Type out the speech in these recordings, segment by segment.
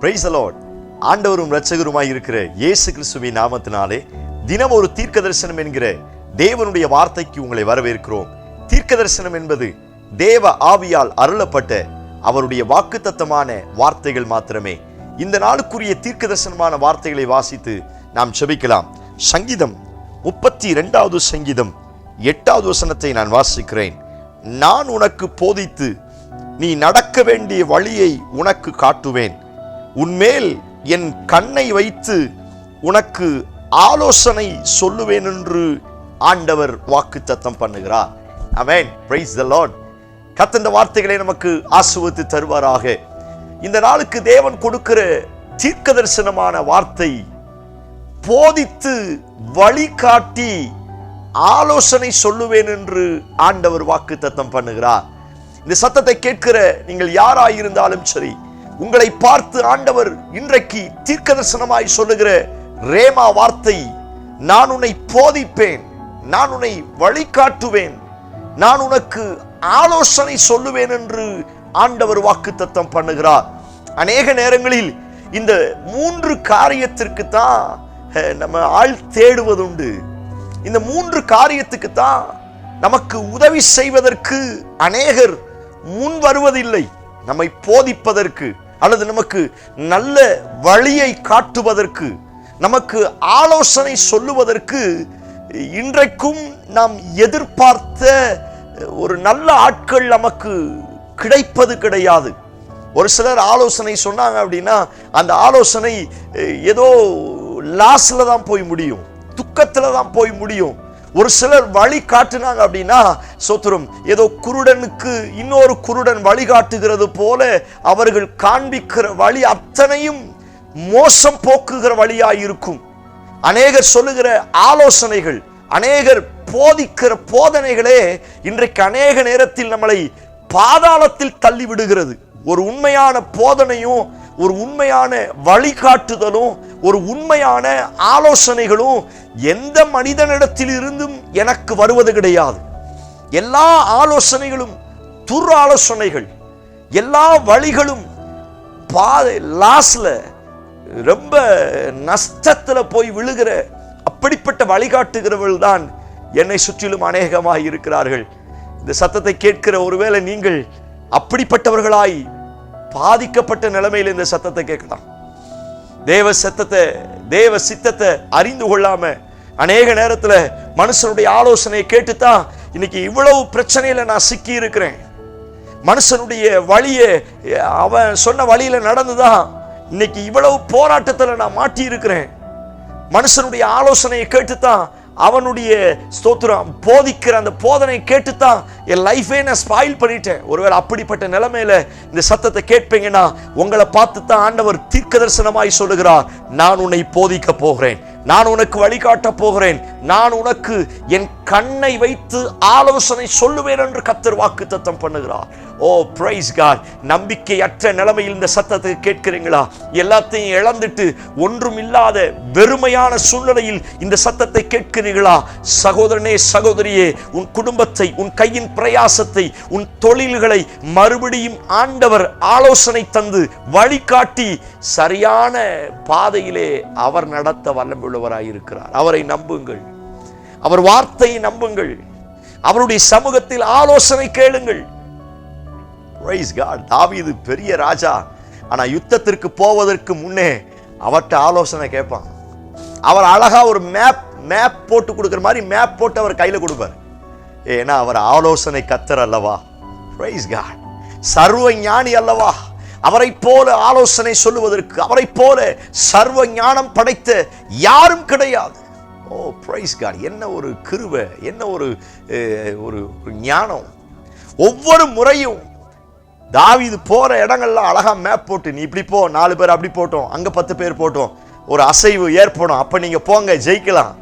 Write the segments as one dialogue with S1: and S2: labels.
S1: Price the Lord. ஆண்டவரும் இரட்சகருமாய் இருக்கிற இயேசு கிறிஸ்துவின் நாமத்தினாலே தினம் ஒரு தீர்க்க தரிசனம் என்கிற தேவனுடைய வார்த்தைக்கு உங்களை வரவேற்கிறோம். தீர்க்க தரிசனம் என்பது தேவ ஆவியால் அருளப்பட்ட அவருடைய வாக்குத்தத்தமான வார்த்தைகள் மாத்திரமே. இந்த நாளுக்குரிய தீர்க்க தரிசனமான வார்த்தைகளை வாசித்து நாம் செபிக்கலாம். சங்கீதம் 32வது சங்கீதம் 8வது வசனத்தை நான் வாசிக்கிறேன். நான் உனக்கு போதித்து நீ நடக்க வேண்டிய வழியை உனக்கு காட்டுவேன். உன்மேல் என் கண்ணை வைத்து உனக்கு ஆலோசனை சொல்லுவேன் என்று ஆண்டவர் வாக்குத்தத்தம் பண்ணுகிறார். ஆமென். Praise the Lord. கர்த்தர் இந்த வார்த்தைகளை நமக்கு ஆசீர்வதித்து தருவாராக. இந்த நாளுக்கு தேவன் கொடுக்கிற தீர்க்க தரிசனமான வார்த்தை, போதித்து வழிகாட்டி ஆலோசனை சொல்லுவேன் என்று ஆண்டவர் வாக்குத்தத்தம் பண்ணுகிறார். இந்த சத்தத்தை கேட்கிற நீங்கள் யாராயிருந்தாலும் சரி, உங்களை பார்த்து ஆண்டவர் இன்றைக்கு தீர்க்க தரிசனமாய் சொல்லுகிற ரேமா வார்த்தை, நான் உன்னை போதிப்பேன், நான் உன்னை வழிகாட்டுவேன், நான் உனக்கு ஆலோசனை சொல்லுவேன் என்று ஆண்டவர் வாக்குத்தத்தம் பண்ணுகிறார். அநேக நேரங்களில் இந்த 3 காரியத்திற்கு தான் நம்ம ஆள் தேடுவதுண்டு. இந்த 3 காரியத்துக்கு தான் நமக்கு உதவி செய்வதற்கு அநேகர் முன் வருவதில்லை. நம்மை போதிப்பதற்கு அல்லது நமக்கு நல்ல வழியை காட்டுவதற்கு, நமக்கு ஆலோசனை சொல்லுவதற்கு இன்றைக்கும் நாம் எதிர்பார்த்த ஒரு நல்ல ஆட்கள் நமக்கு கிடைப்பது கிடையாது. ஒரு சிலர் ஆலோசனை சொன்னாங்க அப்படின்னா அந்த ஆலோசனை ஏதோ லாஸ்ல தான் போய் முடியும், துக்கத்துல தான் போய் முடியும். ஒரு சிலர் வழி காட்டினாங்க அப்படின்னா சோத்திரம், ஏதோ குருடனுக்கு இன்னொரு குருடன் வழிகாட்டுகிறது போல அவர்கள் காண்பிக்கிற வழி அத்தனையும் மோசம் போக்குகிற வழியாயிருக்கும். அநேகர் சொல்லுகிற ஆலோசனைகள், அநேகர் போதிக்கிற போதனைகளே இன்றைக்கு அநேக நேரத்தில் நம்மளை பாதாளத்தில் தள்ளி விடுகிறது. ஒரு உண்மையான போதனையும், ஒரு உண்மையான வழிகாட்டுதலும், ஒரு உண்மையான ஆலோசனைகளும் எந்த மனிதனிடத்தில் இருந்தும் எனக்கு வருவது கிடையாது. எல்லா ஆலோசனைகளும் துர் ஆலோசனைகள், எல்லா வழிகளும் லாஸ்ல ரொம்ப நஷ்டத்துல போய் விழுகிற அப்படிப்பட்ட வழிகாட்டுகிறவர்கள் தான் என்னை சுற்றிலும் அநேகமாய் இருக்கிறார்கள். இந்த சத்தத்தை கேட்கிற ஒருவேளை நீங்கள் அப்படிப்பட்டவர்களாய் பாதிக்கப்பட்ட நிலைமையில் இந்த சத்தத்தை கேட்கலாம். தேவ சத்தத்தை, தேவ சித்தத்தை அறிந்து கொள்ளாம அநேக நேரத்துல மனுஷனுடைய ஆலோசனையை கேட்டுத்தான் இன்னைக்கு இவ்வளவு பிரச்சனையில நான் சிக்கி இருக்கிறேன். மனுஷனுடைய வழியை, அவன் சொன்ன வழியில நடந்துதான் இன்னைக்கு இவ்வளவு போராட்டத்துல நான் மாட்டி இருக்கிறேன். மனுஷனுடைய ஆலோசனையை கேட்டுத்தான், அவனுடைய ஸ்தோத்திரம் போதிக்கிற அந்த போதனை கேட்டுத்தான் என் லைஃபே நான் ஸ்பாயில் பண்ணிட்டேன். ஒருவேளை அப்படிப்பட்ட நிலைமையில இந்த சத்தத்தை கேட்பீங்கன்னா உங்களை பார்த்து தான் ஆண்டவர் தீர்க்க தரிசனமாய் சொல்லுகிறார், நான் உன்னை போதிக்க போகிறேன், நான் உனக்கு வழிகாட்ட போகிறேன், நான் உனக்கு என் கண்ணை வைத்து ஆலோசனை சொல்லுவேன் என்று கர்த்தர் வாக்குத்தத்தம் பண்ணுகிறார். ஓ பிரைஸ் காட். நம்பிக்கையற்ற நிலைமையில் இந்த சத்தத்தை கேட்கிறீங்களா? எல்லாத்தையும் இழந்துட்டு ஒன்றும் இல்லாத வெறுமையான சூழ்நிலையில் இந்த சத்தத்தை கேட்கிறீர்களா? சகோதரனே, சகோதரியே, உன் குடும்பத்தை, உன் கையின் பிரயாசத்தை, உன் தொழில்களை மறுபடியும் ஆண்டவர் ஆலோசனை தந்து வழிகாட்டி சரியான பாதையிலே அவர் நடத்த வல்லமையுள்ளவராயிருக்கிறார். அவரை நம்புங்கள், அவர் வார்த்தையை நம்புங்கள், அவருடைய சமூகத்தில் ஆலோசனை கேளுங்கள். Praise God. தாவீது பெரிய ராஜா, ஆனா யுத்தத்திற்கு போவதற்கு முன்னே அவர்கிட்ட ஆலோசனை கேட்பான். அவர் அழகா ஒரு மேப் போட்டு கொடுக்கிற மாதிரி மேப் போட்டு அவர் கையில கொடுப்பார். ஏன்னா அவர் ஆலோசனை கர்த்தர் அல்லவா. Praise God. சர்வ ஞானி அல்லவா. அவரை போல ஆலோசனை சொல்லுவதற்கு, அவரை போல சர்வ ஞானம் படைத்த யாரும் கிடையாது. ஓ பிரைஸ் காட். என்ன ஒரு கிருபை, என்ன ஒரு ஞானம். ஒவ்வொரு முறையும் தாவீது போற இடங்கள்ல அழகா மேப் போட்டு, நீ இப்படி போ, 4 பேர் அப்படி போட்டோம், அங்க 10 பேர் போட்டோம், ஒரு அசைவு ஏற்படும், அப்ப நீங்க போங்க, ஜெயிக்கலாம்.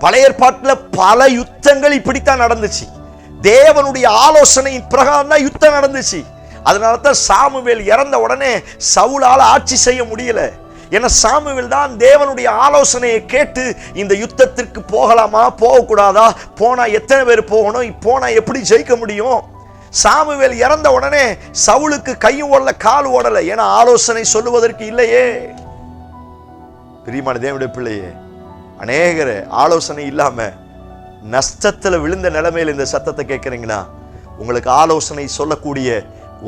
S1: பழைய ஏற்பாட்டுல பல யுத்தங்கள் இப்படித்தான் நடந்துச்சு. தேவனுடைய ஆலோசனையின் பிரகாரம் தான் யுத்தம் நடந்துச்சு. அதனால தான் சாமுவேல் இறந்த உடனே சவுலால ஆட்சி செய்ய முடியல. ஏன்னா சாமுவேல் தான் தேவனுடைய ஆலோசனையை கேட்டு இந்த யுத்தத்திற்கு போகலாமா, போகக்கூடாதா, போனா எத்தனை பேர் போகணும், போனா எப்படி ஜெயிக்க முடியும், சாமுவேல் இறந்த உடனே சவுலுக்கு கையும் ஓடல காலும் ஓடல, ஏன்னா ஆலோசனை சொல்லுவதற்கு இல்லையே. பிரியமான தேவனுடைய பிள்ளையே, அநேகர ஆலோசனை இல்லாம நஷ்டத்துல விழுந்த நிலைமையில் இந்த சத்தத்தை கேட்கிறீங்கன்னா, உங்களுக்கு ஆலோசனை சொல்லக்கூடிய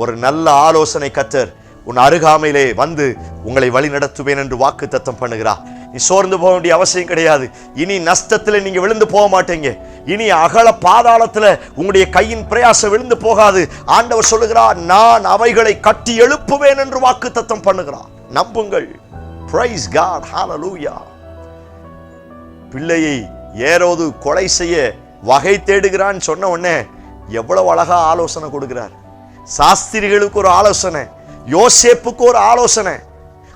S1: ஒரு நல்ல ஆலோசனை கர்த்தர் உன் அருகாமையிலே வந்து உங்களை வழி நடத்துவேன் என்று வாக்கு தத்தம் பண்ணுகிறார். நீ சோர்ந்து போக வேண்டிய அவசியம் கிடையாது. இனி நஷ்டத்துல நீங்க விழுந்து போக மாட்டீங்க. இனி அகல பாதாளத்துல உங்களுடைய கையின் பிரயாசம் விழுந்து போகாது. ஆண்டவர் சொல்லுகிறார், நான் அவைகளை கட்டி எழுப்புவேன் என்று வாக்கு தத்தம் பண்ணுகிறார். நம்புங்கள். பிரைஸ் காட், ஹalleluya. பிள்ளையை ஏரோது கொலை செய்ய வகை தேடுகிறான்னு சொன்ன உடனே எவ்வளவு அழகா ஆலோசனை கொடுக்கிறார். சாஸ்திரிகளுக்கு ஒரு ஆலோசனை, யோசேப்புக்கு ஒரு ஆலோசனை.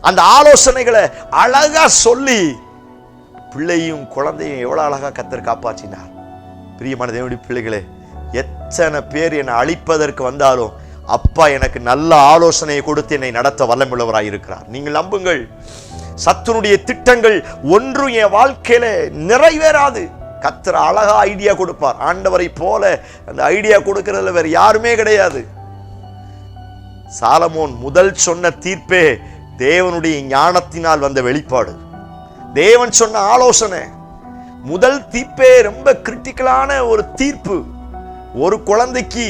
S1: அந்த ஆலோசனைகளை அழகா சொல்லி பிள்ளையும் குழந்தையும் எவ்வளவு அழகா கர்த்தர் காப்பாற்றினார். பிரியமான தேவனுடைய பிள்ளைகளே, எத்தனை பேர் என்னை அழிப்பதற்கு வந்தாலும் அப்பா எனக்கு நல்ல ஆலோசனையை கொடுத்து என்னை நடத்த வல்லமுள்ளவராய் இருக்கிறார். நீங்கள் நம்புங்கள். சத்துருடைய திட்டங்கள் ஒன்றும் என் வாழ்க்கையில நிறைவேறாது. கர்த்தர் அழகா ஐடியா கொடுப்பார். ஆண்டவரை போல அந்த ஐடியா கொடுக்கிறதுல வேற யாருமே கிடையாது. சாலமோன் முதல் சொன்ன தீர்ப்பே தேவனுடைய ஞானத்தினால் வந்த வெளிப்பாடு. தேவன் சொன்ன ஆலோசனை முதல் தீர்ப்பே ரொம்ப கிரிட்டிக்கலான ஒரு தீர்ப்பு. ஒரு குழந்தைக்கு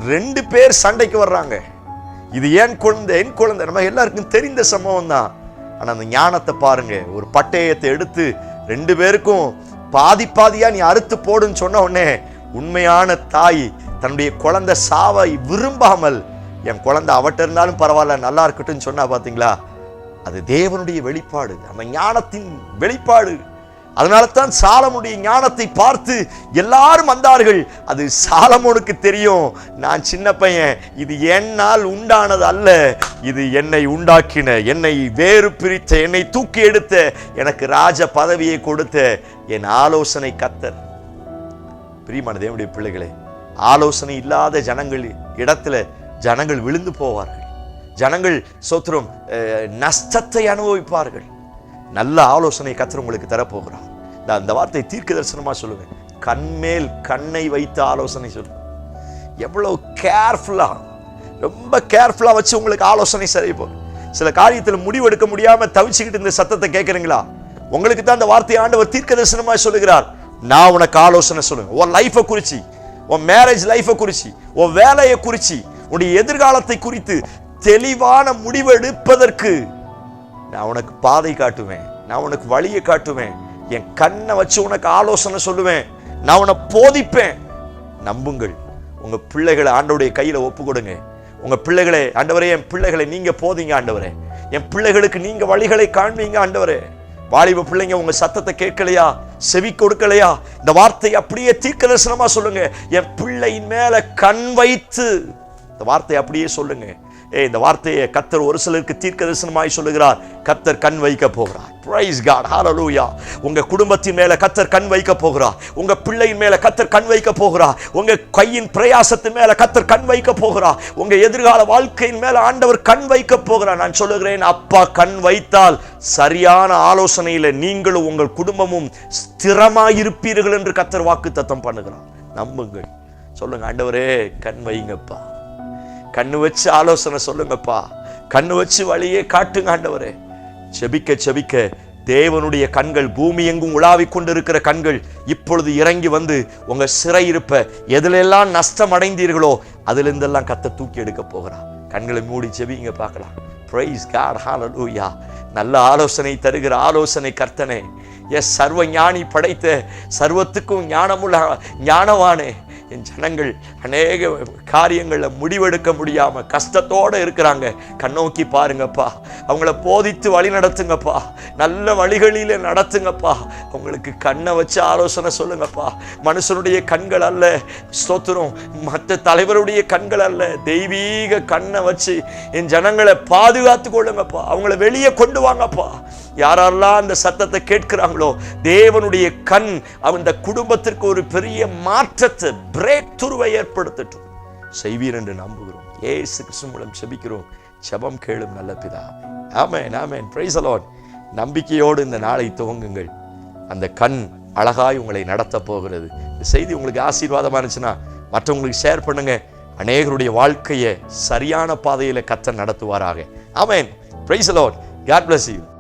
S1: 2 பேர் சண்டைக்கு வர்றாங்க. இது ஏன் குழந்தை என் குழந்தை, நம்ம எல்லாருக்கும் தெரிந்த சம்பவம் தான். ஆனா அந்த ஞானத்தை பாருங்க. ஒரு பட்டயத்தை எடுத்து 2 பேருக்கும் பாதி பாதியா நீ அறுத்து போடுன்னு சொன்ன உடனே உண்மையான தாய் தன்னுடைய குழந்தை சாவை விரும்பாமல், என் குழந்தை அவட்ட இருந்தாலும் பரவாயில்ல நல்லா இருக்கட்டும் சொன்னா பாத்தீங்களா, அது தேவனுடைய வெளிப்பாடு, அந்த ஞானத்தின் வெளிப்பாடு. அதனால தான் சாலமோனுடைய ஞானத்தை பார்த்து எல்லாரும் வந்தார்கள். அது சாலமோனுக்கு தெரியும், நான் சின்ன பையன், இது என்னால் உண்டானது அல்ல, இது என்னை உண்டாக்கின, என்னை வேறு பிரித்த, என்னை தூக்கி எடுத்த, எனக்கு ராஜ பதவியை கொடுத்த என் ஆலோசனை கர்த்தர். பிரியமான தேவனுடைய பிள்ளைகளே, ஆலோசனை இல்லாத ஜனங்கள் இடத்துல ஜனங்கள் விழுந்து போவார்கள். ஜனங்கள் சோத்திரம் நஷ்டத்தை அனுபவிப்பார்கள். நல்ல ஆலோசனை கர்த்தர் உங்களுக்கு தரப்போகிறார். நான் அந்த வார்த்தை தீர்க்க தரிசனமா சொல்லுவேன். கண்மேல் கண்ணை வைத்து ஆலோசனை சொல்லுவேன். எவ்வளவு கேர்ஃபுல்லா, ரொம்ப கேர்ஃபுல்லா வச்சு உங்களுக்கு ஆலோசனை சரி போகும். சில காரியத்தில் முடிவெடுக்க முடியாம தவிச்சுக்கிட்டு இந்த சத்தத்தை கேட்கறீங்களா, உங்களுக்கு தான் அந்த வார்த்தை ஆண்டவர் தீர்க்க தரிசனமா சொல்லுகிறார். நான் உனக்கு ஆலோசனை சொல்லுவேன். உன் லைஃபை குறிச்சு, உன் மேரேஜ் லைஃபை குறிச்சு, உன் வேலையை குறிச்சு, உன்னுடைய எதிர்காலத்தை குறித்து தெளிவான முடிவு எடுப்பதற்கு நான் உனக்கு பாதை காட்டுவேன், நான் உனக்கு வழியை காட்டுவேன், என் கண்ணை வச்சு உனக்கு ஆலோசனை சொல்லுவேன், நான் உன்னை போதிப்பேன். நம்புங்கள். உங்க பிள்ளைகளை ஆண்டவருடைய கையில ஒப்பு கொடுங்க. உங்க பிள்ளைகளை, ஆண்டவரே என் பிள்ளைகளை நீங்க போதிங்க ஆண்டவரே, என் பிள்ளைகளுக்கு நீங்க வழிகளை காண்பீங்க ஆண்டவரே. வாலிப பிள்ளைங்க உங்க சத்தத்தை கேட்கலையா, செவி கொடுக்கலையா, இந்த வார்த்தை அப்படியே தீர்க்க தரிசனமா சொல்லுங்க. என் பிள்ளையின் மேல கண் வைத்து இந்த வார்த்தை அப்படியே சொல்லுங்க. இந்த வார்த்தையை கர்த்தர் ஒரு சிலருக்கு தீர்க்க தரிசனமாய் சொல்லுகிறார். கர்த்தர் கண் வைக்க போகிறார். பிரைஸ் காட், ஹalleluya. உங்க குடும்பத்தின் மேல கர்த்தர் கண் வைக்க போகிறார். உங்க பிள்ளையின் மேல கர்த்தர் கண் வைக்க போகிறார். உங்க கையின் பிரயாசத்தின் மேல கர்த்தர் கண் வைக்க போகிறார். உங்க எதிர்கால வாழ்க்கையின் மேல ஆண்டவர் கண் வைக்க போகிறார். நான் சொல்லுகிறேன், அப்பா கண் வைத்தால் சரியான ஆலோசனையில நீங்களும் உங்கள் குடும்பமும் ஸ்திரமாயிருப்பீர்கள் என்று கர்த்தர் வாக்கு தத்தம் பண்ணுகிறார். நம்புங்கள். சொல்லுங்க, ஆண்டவரே கண் வைங்கப்பா, கண்ணு வச்சு ஆலோசனை சொல்லுங்கப்பா, கண்ணு வச்சு வழியே காட்டுங்க ஆண்டவரே. செபிக்க செபிக்க தேவனுடைய கண்கள், பூமி எங்கும் உலாவிக் கொண்டிருக்கிற கண்கள் இப்பொழுது இறங்கி வந்து உங்க சிறையிருப்ப எதிலெல்லாம் நஷ்டம் அடைந்தீர்களோ அதிலிருந்தெல்லாம் கர்த்தர் தூக்கி எடுக்க போகிறார். கண்களை மூடி செபிங்க பார்க்கலாம். பிரைஸ் காட், ஹalleluya. நல்ல ஆலோசனை தருகிற ஆலோசனை கர்த்தனே, சர்வ ஞானி படைத்த சர்வத்துக்கும் ஞானமுள்ள ஞானவானே, என் ஜனங்கள் அநேக காரியங்களில் முடிவெடுக்க முடியாம கஷ்டத்தோடு இருக்கிறாங்க. கண்ணோக்கி பாருங்கப்பா, அவங்கள போதித்து வழி நடத்துங்கப்பா, நல்ல வழிகளில நடத்துங்கப்பா. அவங்களுக்கு கண்ணை வச்சு ஆலோசனை சொல்லுங்கப்பா. மனுஷனுடைய கண்கள் அல்ல, ஸ்தோத்திரம், மற்ற தலைவருடைய கண்கள் அல்ல, தெய்வீக கண்ணை வச்சு என் ஜனங்களை பாதுகாத்து கொள்ளுங்கப்பா. அவங்கள வெளியே கொண்டு வாங்கப்பா. யாரெல்லாம் அந்த சத்தத்தை கேட்கிறாங்களோ, தேவனுடைய கண் அந்த குடும்பத்திற்கு ஒரு பெரிய மாற்றத்தை, பிரேக் துருவை ஏற்படுத்தட்டும் செய்வீர் என்று நம்புகிறோம். இயேசு கிறிஸ்து மூலம் செபிக்கிறோம். செபம் கேளும் நல்ல பிதாவே. ஆமென், ஆமென். Praise the Lord. நம்பிக்கையோடு இந்த நாளை துவங்குங்கள். அந்த கண் அழகாய் உங்களை நடத்த போகிறது. இந்த செய்தி உங்களுக்கு ஆசீர்வாதமா இருந்துச்சுன்னா மற்றவங்களுக்கு ஷேர் பண்ணுங்க. அநேகருடைய வாழ்க்கையை சரியான பாதையில கர்த்தர் நடத்துவாராக. ஆமென். Praise the Lord. God bless you.